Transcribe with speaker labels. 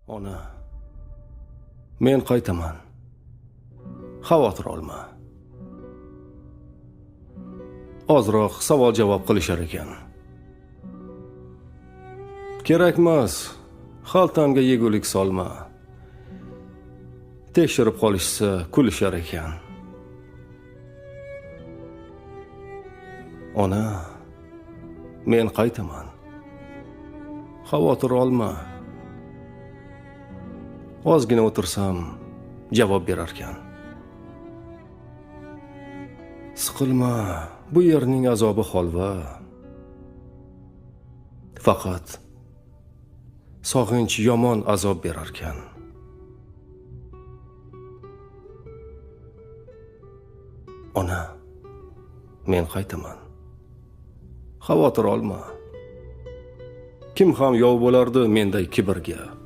Speaker 1: Ona, men qaytaman. Xavotir olma. Ozroq savol-javob qilishar ekan. Kerakmas, xaltamga yegulik solma. Tekshirib qolishsa, kulishar ekan. Ona, men qaytaman. Xavotir olma. Ozgina o'tirsam, javob berarkan. Siqilma, bu yerning azobi holva. Faqat sog'inch yomon azob berarkan. Ona, men qaytaman. Xavotir olma. Kim ham yov bo'lardi menday kibrga?